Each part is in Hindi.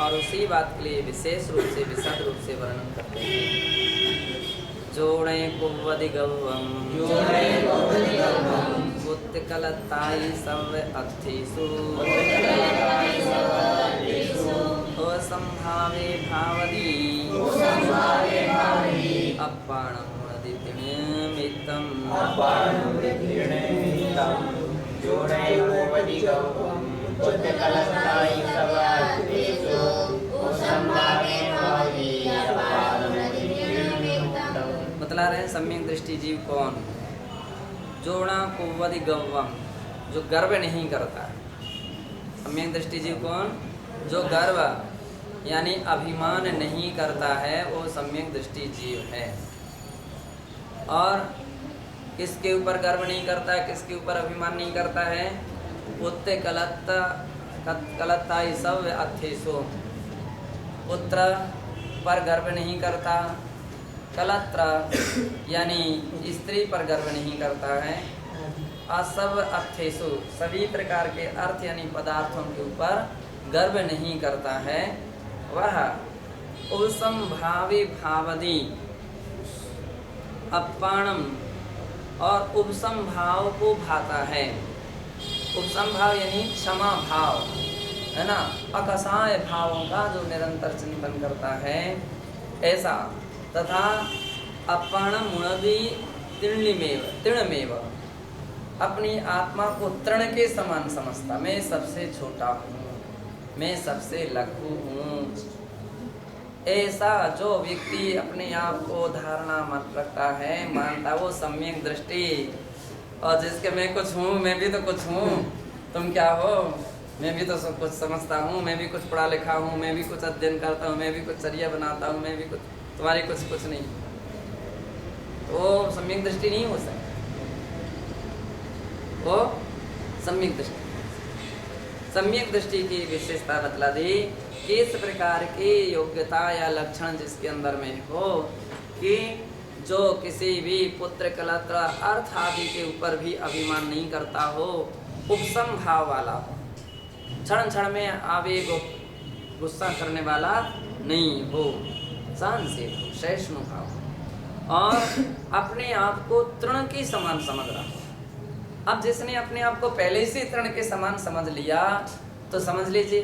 और उसी बात के लिए विशेष रूप से विशद रूप से वर्णन करते हैं। जोड़े कुवदि गौवम उत्कलताई सव अत्थिषु असंभावे भावदी अपाणमुदितिमितं जोड़े कुवदि गौवम उत्कलताई सव अत्थिषु असंभावे भावदी बतला रहे हैं सम्यक दृष्टि जीव कौन? जोड़ा कुवदि गौवम, जो गर्व नहीं करता। सम्यक दृष्टि जीव कौन? जो गर्व यानी अभिमान नहीं करता है, वो सम्यक दृष्टि जीव है। और किसके ऊपर गर्व नहीं करता है, किसके ऊपर अभिमान नहीं करता है? उत्ते कलत्ता सब अत्थिषु, पुत्र पर गर्व नहीं करता, कलत्र यानी स्त्री पर गर्व नहीं करता है, असव अर्थेषु सभी प्रकार के अर्थ यानी पदार्थों के ऊपर गर्व नहीं करता है, वह उपसंभावी भावदी अपाणम और उपसंभाव को भाता है। उपसंभाव यानी क्षमा भाव है ना, अकसाय भावों का जो निरंतर चिंतन करता है ऐसा, तथा अपाणम मुणदी तृणमेव अपनी आत्मा को तृण के समान समझता। मैं सबसे छोटा हूँ, मैं सबसे लघु हूँ, ऐसा जो व्यक्ति अपने आप को धारणा मत रखता है, मानता, वो सम्यक दृष्टि। और जिसके मैं कुछ हूँ, मैं भी तो कुछ हूँ, तुम क्या हो, मैं भी तो सब कुछ समझता हूँ, मैं भी कुछ पढ़ा लिखा हूँ, मैं भी कुछ अध्ययन करता हूँ, मैं भी कुछ चर्या बनाता हूँ, मैं भी कुछ, तुम्हारी कुछ नहीं, वो सम्यक दृष्टि नहीं हो सकती। वो सम्यक दृष्टि, सम्यक दृष्टि की विशेषता बतला दी कि इस प्रकार की योग्यता या लक्षण जिसके अंदर में हो कि जो किसी भी पुत्र कलत्र अर्थ आदि के ऊपर भी अभिमान नहीं करता हो, उपसम भाव वाला हो, क्षण क्षण में आवेग गुस्सा करने वाला नहीं हो, सहनशील हो, सहिष्णु भाव, और अपने आप को तृण के समान समझ रहा हो। अब जिसने अपने आप को पहले से तृण के समान समझ लिया तो समझ लीजिए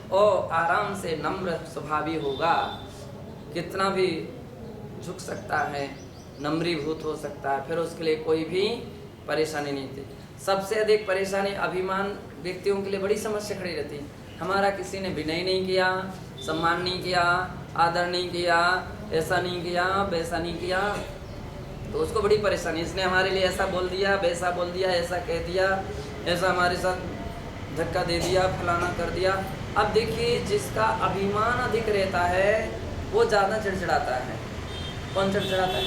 वो आराम से नम्र स्वभावी होगा, कितना भी झुक सकता है, नम्रीभूत हो सकता है, फिर उसके लिए कोई भी परेशानी नहीं थी। सबसे अधिक परेशानी अभिमान व्यक्तियों के लिए बड़ी समस्या खड़ी रहती है। हमारा किसी ने विनय नहीं किया, सम्मान नहीं किया, आदर नहीं किया, ऐसा नहीं किया, वैसा नहीं किया, तो उसको बड़ी परेशानी। इसने हमारे लिए ऐसा बोल दिया, वैसा बोल दिया, ऐसा कह दिया, ऐसा हमारे साथ धक्का दे दिया, फलाना कर दिया। अब देखिए, जिसका अभिमान अधिक रहता है वो ज़्यादा चिड़चिड़ाता है। कौन चिड़चिड़ाता है?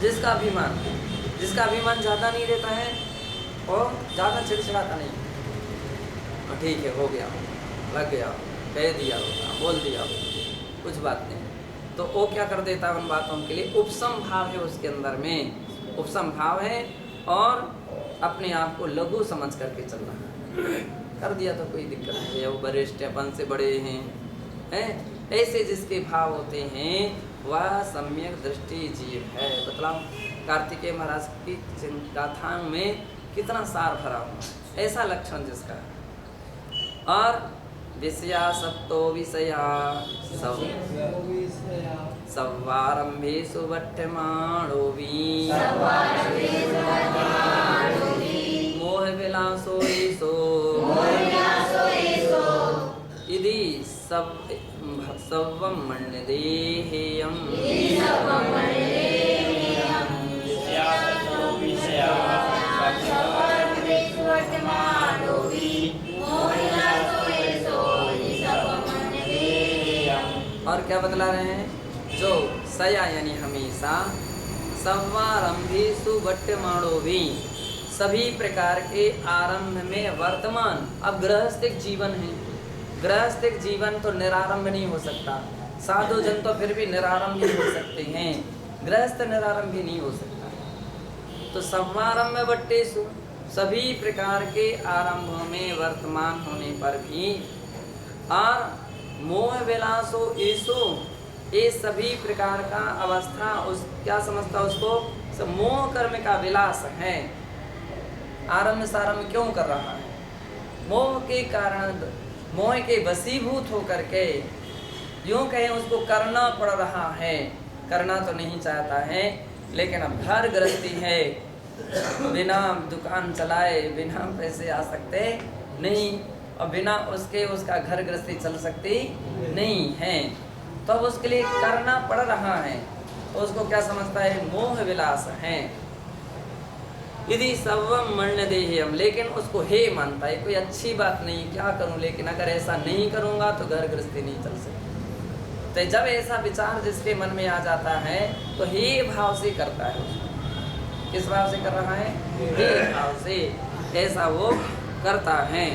जिसका अभिमान ज़्यादा नहीं रहता है वो ज़्यादा चिड़चिड़ाता नहीं। ठीक है, हो गया, लग गया, कह दिया होगा, बोल दिया होगा, कुछ बात नहीं। तो वो क्या कर देता है उन बातों के लिए? उपसम भाव है उसके अंदर में, उपसम भाव है, और अपने आप को लघु समझ करके चलना है। कर दिया तो कोई दिक्कत नहीं है, वो वरिष्ठ अपन से बड़े हैं, ऐसे जिसके भाव होते हैं वह सम्यक दृष्टि जीव है। बतलाओ, कार्तिकेय महाराज की गाथाओं में कितना सार भरा हुआ, ऐसा लक्षण जिसका। और विषया सप्तो विषया सवारंभेषु वट्यमाणोऽपि मोह विलासो ईशो इति सवं मन्यदेहेयम्। और क्या बतला रहे हैं? जो सया यानी हमेशा, सवारंभेषु वट्यमाणोऽपि सभी प्रकार के आरंभ में वर्तमान। अब गृहस्थिक जीवन है, गृहस्थिक जीवन तो निरारंभ नहीं हो सकता, साधु जन तो फिर भी निरारंभ ही हो सकते हैं, गृहस्थ निरारंभ भी नहीं हो सकता। तो समारंभ वट्टेषु सभी प्रकार के आरंभों में वर्तमान होने पर भी, और मोह विलासो ईसो, ये सभी प्रकार का अवस्था उस क्या समझता उसको, सब मोह कर्म का विलास है। आरंभ सारंभ क्यों कर रहा है? मोह के कारण, मोह के वशीभूत होकर के यूं कहें उसको करना पड़ रहा है। करना तो नहीं चाहता है, लेकिन अब घर गृहस्थी है, बिना दुकान चलाए बिना पैसे आ सकते नहीं, और बिना उसके उसका घर गृहस्थी चल सकती नहीं है, तो अब उसके लिए करना पड़ रहा है, तो उसको क्या समझता है? मोह विलास है। यदि सर्वम मण्य देह्यम, लेकिन उसको हे मानता है, कोई अच्छी बात नहीं, क्या करूं, लेकिन अगर ऐसा नहीं करूंगा तो घर गृहस्थी नहीं चल सकती। तो जब ऐसा विचार जिसके मन में आ जाता है तो हे भाव से करता है उसको। किस भाव से कर रहा है? हे भाव से ऐसा वो करता है।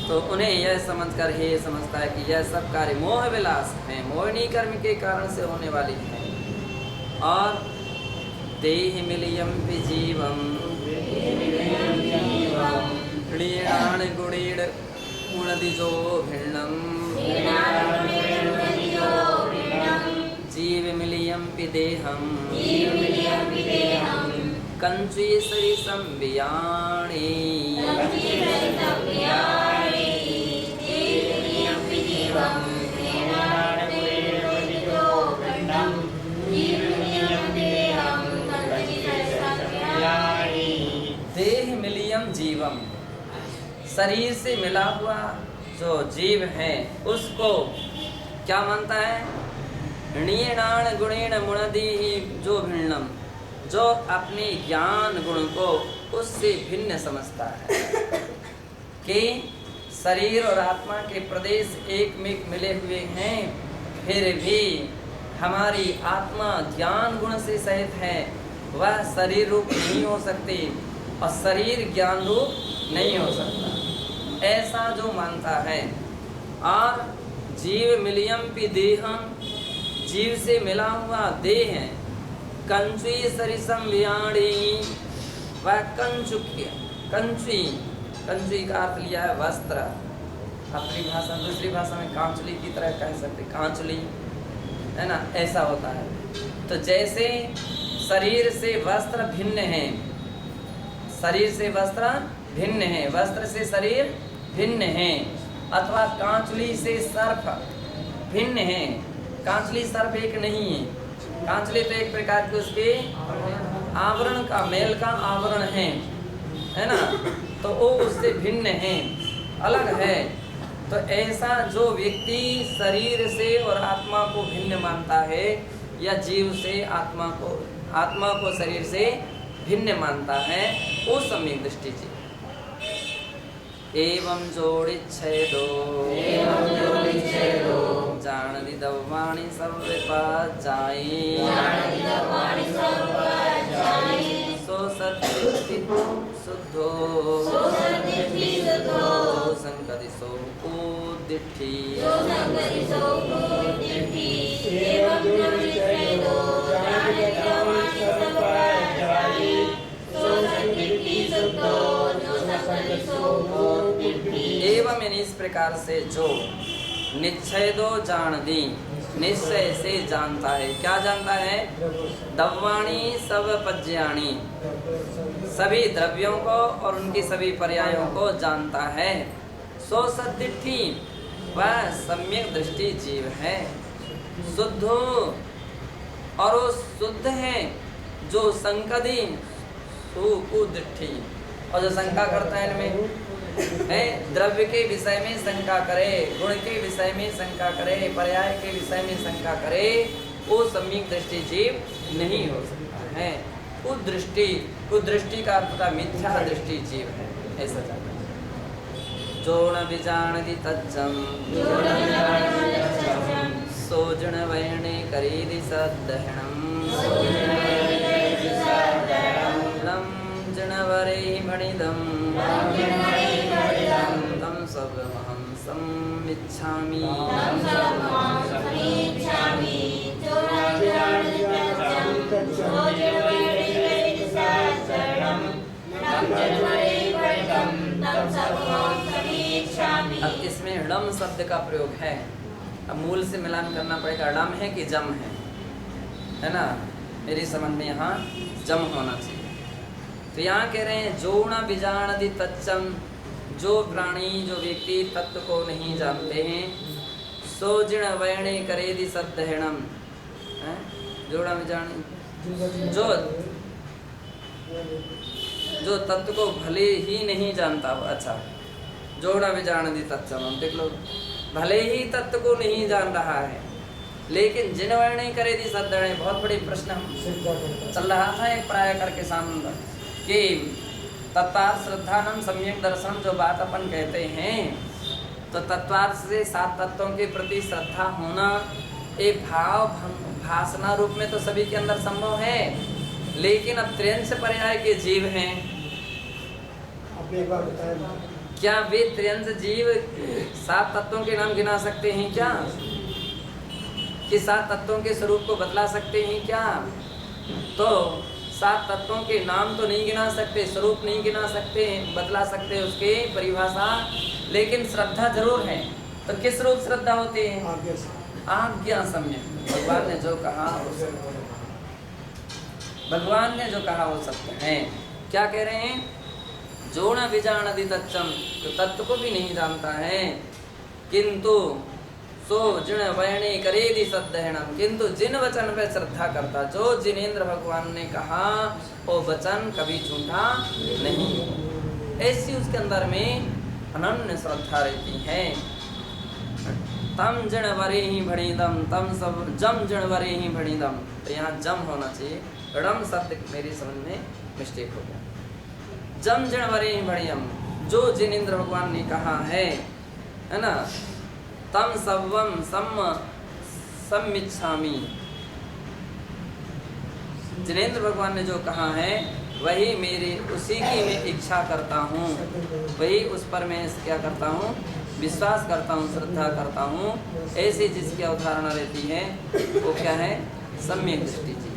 तो उन्हें यह समझकर हे समझता है कि यह सब कार्य मोह विलास है, मोहिनी कर्म के कारण से होने वाली है। और देह मिलियम जीवम ह्रीणान गुणीण गुणदिजो भिन्नम जीव मिलियम देहम कंची सरिसम वियाणी देह मिलियम जीवम, शरीर से मिला हुआ जो जीव है उसको क्या मानता है? णीणान गुणेण मुणदी जो भिन्नम, जो अपने ज्ञान गुण को उससे भिन्न समझता है कि शरीर और आत्मा के प्रदेश एक में मिले हुए हैं, फिर भी हमारी आत्मा ज्ञान गुण से सहित है, वह शरीर रूप नहीं हो सकती और शरीर ज्ञान रूप नहीं हो सकता, ऐसा जो मानता है। और जीव मिलियम पी देहम, जीव से मिला हुआ देह है, कंचुई सरिसम वियाणी, वह कंचुई, कंचुई का अर्थ लिया है वस्त्र, अपनी भाषा दूसरी भाषा में कांचुली की तरह कह सकते, कांचुली है ना, ऐसा होता है। तो जैसे शरीर से वस्त्र भिन्न है, शरीर से वस्त्र भिन्न है, वस्त्र से शरीर भिन्न है, अथवा कांचुली से सर्प भिन्न है, कांचुली सर्प एक नहीं है, कांचुली तो एक प्रकार के उसके आवरण का, मेल का आवरण है ना, तो वो उससे भिन्न है, अलग है। तो ऐसा जो व्यक्ति शरीर से और आत्मा को भिन्न मानता है, या जीव से आत्मा को शरीर से भिन्न मानता है, वो सम्यक दृष्टि जी। एवं जोड़िच्छेदो जानदि दव्वाणि सर्वपाजायि सो सत्ति शुद्धो जो संगति सो उदिठि। एवं इस प्रकार से जो निश्चयदो जान दी, निश्चय से जानता है, क्या जानता है? दव्वाणी सब पज्याणी, सभी द्रव्यों को और उनकी सभी पर्यायों को जानता है। सो सद्दिठि, वह सम्यक दृष्टि जीव है। शुद्धो, और वो शुद्ध है जो संकदी सुकुदृष्टि, और जो शंका करता है इनमें है, द्रव्य के विषय में शंका करे, गुण के विषय में शंका करे, पर्याय के विषय में शंका करे, वो सम्यक दृष्टि जीव नहीं हो सकता है। कुदृष्टि का अर्थ था मिथ्या दृष्टि जीव है, ऐसा जाना। जोण विजानति तज्जम सोजन वैणे करीदि सदहणम लम जनवरे मणिदम तम सर्वमहं समिच्छामि। अब इसमें ण लम शब्द का प्रयोग है। अब मूल से मिलान करना पड़ेगा, लम है कि जम है ना। मेरी समझ में यहाँ जम होना चाहिए। तो यहाँ कह रहे हैं जोना बीजानदि तच्चम, जो प्राणी जो व्यक्ति तत्व को नहीं जानते हैं, सो जिण वैणे करेदि सद्धहणम, जोड़ा बीजान जो तत्व को भले ही नहीं जानता हो। अच्छा, जोड़ा बीजानदि तच्चम, देख लो, भले ही तत्व को नहीं जान रहा है, लेकिन जिन वर्ण करेदि सद्धहणे, बहुत बड़ी प्रश्न चल रहा था एक प्राय करके सामने कि तत्वार्थ श्रद्धानम सम्यक दर्शन, जो बात अपन कहते हैं, तो तत्वार्थ से 7 तत्वों के प्रति श्रद्धा होना एक भाव भासना रूप में तो सभी के अंदर संभव है, लेकिन अब त्र्यंश पर्याय के जीव हैं, क्या वे त्र्यंश जीव 7 तत्वों के नाम गिना सकते हैं क्या? कि 7 तत्वों के स्वरूप को बतला सकते हैं क्या? तो 7 तत्वों के नाम तो नहीं गिना सकते, स्वरूप नहीं गिना सकते, बतला सकते उसके परिभाषा, लेकिन श्रद्धा जरूर है। तो किस रूप श्रद्धा होती है? आज्ञा सम्यक, भगवान ने जो कहा वो सत्य, भगवान ने जो कहा वो सत्य है। क्या कह रहे हैं? जो न बीजानदि तच्चम, तो तत्व को भी नहीं जानता है, किंतु सो जिन वैणे करेदि सद्धहणम, किंतु जिन वचन पे श्रद्धा करता, जो जिनेंद्र भगवान ने कहा वो वचन कभी झूठा नहीं, ऐसी उसके अंदर में अनन्य श्रद्धा रहती है। तम जिण वरे ही भणिदम, तम सब जम जिण वरे ही भणिदम, तो यहाँ जम होना चाहिए, रम शब्द मेरी समझ में मिस्टेक हो गया। जम जिण वरे ही भणिदम, जो जिनेंद्र भगवान ने कहा है ना, तम सवम सम्मिच्छामि, जिनेंद्र भगवान ने जो कहा है वही मेरे, उसी की मैं इच्छा करता हूँ, वही उस पर मैं क्या करता हूँ, विश्वास करता हूँ, श्रद्धा करता हूँ। ऐसी जिसकी अवधारणा रहती है वो क्या है? सम्यक दृष्टि जी।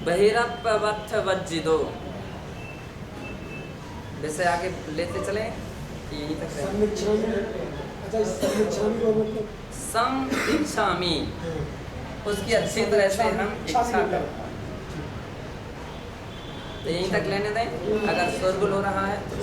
बहिरप्पवत्थ वज्जिदो, वैसे आगे लेते चले यहीं तक समीक्षामि, उसकी अच्छी तरह से हम इच्छा करते हैं, तो यहीं तक लेने दें। अगर शोरगुल हो रहा है तो